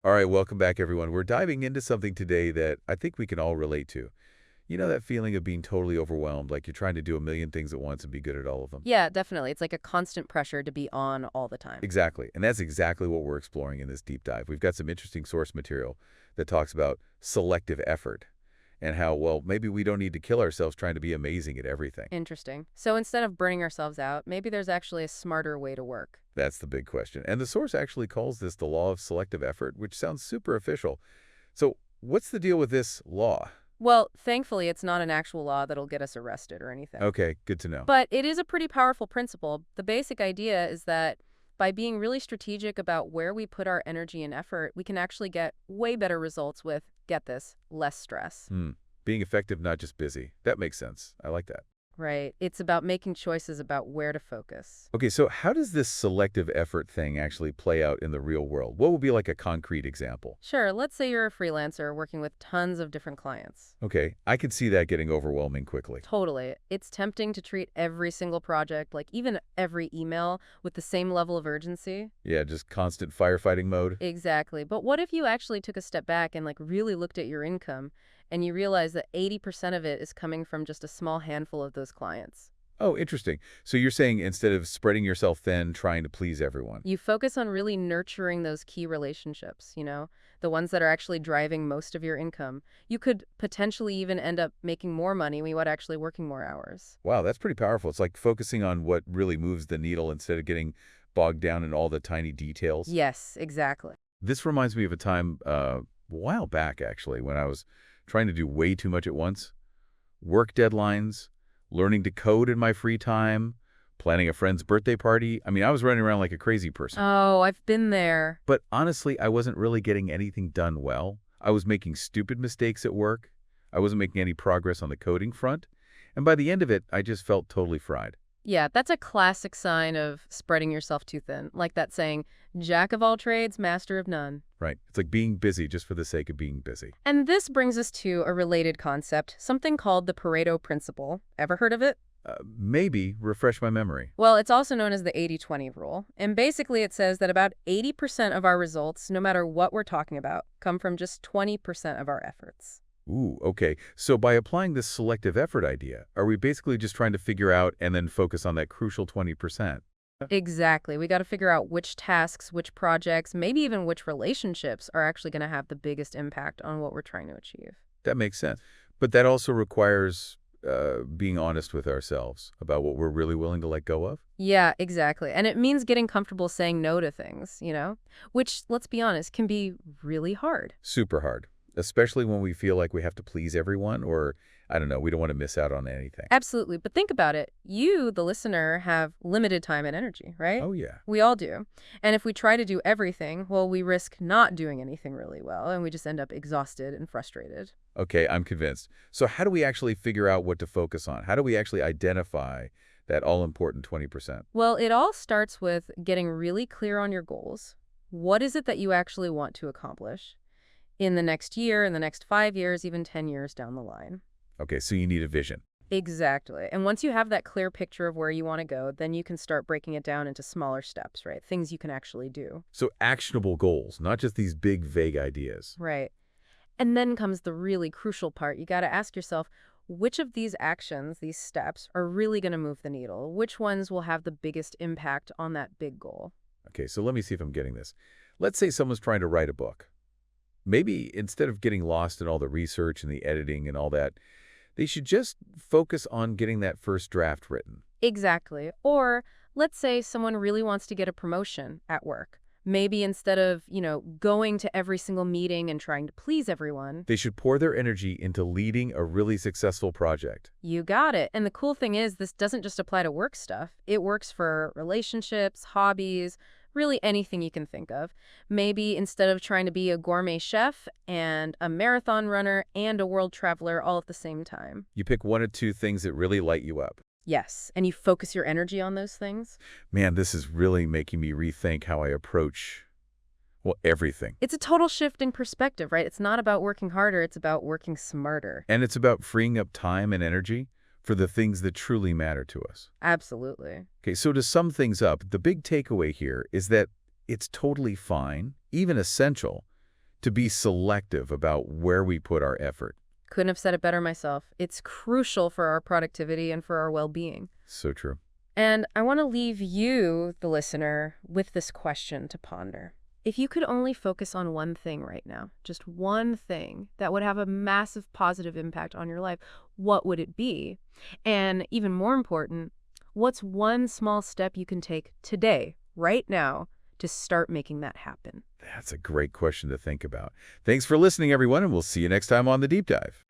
All right, welcome back, everyone. We're diving into something today that I think we can all relate to. You know that feeling of being totally overwhelmed, like you're trying to do a million things at once and be good at all of them? Yeah, definitely. It's like a constant pressure to be on all the time. Exactly. And that's exactly what we're exploring in this deep dive. We've got some interesting source material that talks about selective effort and how, well, maybe we don't need to kill ourselves trying to be amazing at everything. Interesting. So instead of burning ourselves out, maybe there's actually a smarter way to work. That's the big question. And the source actually calls this the law of selective effort, which sounds super official. So what's the deal with this law? Well, thankfully, it's not an actual law that'll get us arrested or anything. Okay, good to know. But it is a pretty powerful principle. The basic idea is that by being really strategic about where we put our energy and effort, we can actually get way better results with, get this, less stress. Being effective, not just busy. That makes sense. I like that. Right? It's about making choices about where to focus. Okay, so how does this selective effort thing actually play out in the real world? What would be like a concrete example? Sure, let's say you're a freelancer working with tons of different clients. Okay, I could see that getting overwhelming quickly. Totally. It's tempting to treat every single project, like even every email, with the same level of urgency. Yeah, just constant firefighting mode. Exactly. But what if you actually took a step back and really looked at your income and you realize that 80% of it is coming from just a small handful of those clients? Oh, interesting. So you're saying instead of spreading yourself thin, trying to please everyone. You focus on really nurturing those key relationships, the ones that are actually driving most of your income. You could potentially even end up making more money without actually working more hours. Wow, that's pretty powerful. It's like focusing on what really moves the needle instead of getting bogged down in all the tiny details. Yes, exactly. This reminds me of a time a while back, actually, when I was trying to do way too much at once. Work deadlines, learning to code in my free time, planning a friend's birthday party. I mean, I was running around like a crazy person. Oh, I've been there. But honestly, I wasn't really getting anything done well. I was making stupid mistakes at work. I wasn't making any progress on the coding front. And by the end of it, I just felt totally fried. Yeah, that's a classic sign of spreading yourself too thin. Like that saying, jack of all trades, master of none. Right? It's like being busy just for the sake of being busy. And this brings us to a related concept, something called the Pareto principle. Ever heard of it? Maybe refresh my memory. Well, it's also known as the 80-20 rule. And basically it says that about 80% of our results, no matter what we're talking about, come from just 20% of our efforts. Ooh, okay. So by applying this selective effort idea, are we basically just trying to figure out and then focus on that crucial 20%? Exactly. We got to figure out which tasks, which projects, maybe even which relationships are actually going to have the biggest impact on what we're trying to achieve. That makes sense. But that also requires being honest with ourselves about what we're really willing to let go of. Yeah, exactly. And it means getting comfortable saying no to things, which, let's be honest, can be really hard. Super hard, especially when we feel like we have to please everyone or, I don't know, we don't want to miss out on anything. Absolutely. But think about it. You, the listener, have limited time and energy, right? Oh, yeah. We all do. And if we try to do everything, well, we risk not doing anything really well, and we just end up exhausted and frustrated. Okay, I'm convinced. So how do we actually figure out what to focus on? How do we actually identify that all-important 20%? Well, it all starts with getting really clear on your goals. What is it that you actually want to accomplish in the next year, in the next 5 years, even 10 years down the line? Okay, so you need a vision. Exactly. And once you have that clear picture of where you want to go, then you can start breaking it down into smaller steps, right? Things you can actually do. So actionable goals, not just these big, vague ideas. Right. And then comes the really crucial part. You got to ask yourself, which of these actions, these steps, are really going to move the needle? Which ones will have the biggest impact on that big goal? Okay, so let me see if I'm getting this. Let's say someone's trying to write a book. Maybe instead of getting lost in all the research and the editing and all that, they should just focus on getting that first draft written. Exactly. Or let's say someone really wants to get a promotion at work. Maybe instead of, going to every single meeting and trying to please everyone. They should pour their energy into leading a really successful project. You got it. And the cool thing is this doesn't just apply to work stuff. It works for relationships, hobbies, really anything you can think of. Maybe instead of trying to be a gourmet chef and a marathon runner and a world traveler all at the same time. You pick one or two things that really light you up. Yes, and you focus your energy on those things. Man, this is really making me rethink how I approach, well, everything. It's a total shift in perspective, right? It's not about working harder, it's about working smarter. And it's about freeing up time and energy for the things that truly matter to us. Absolutely. Okay, so to sum things up, the big takeaway here is that it's totally fine, even essential, to be selective about where we put our effort. Couldn't have said it better myself. It's crucial for our productivity and for our well-being. So true. And I want to leave you, the listener, with this question to ponder. If you could only focus on one thing right now, just one thing that would have a massive positive impact on your life, what would it be? And even more important, what's one small step you can take today, right now, to start making that happen? That's a great question to think about. Thanks for listening, everyone, and we'll see you next time on The Deep Dive.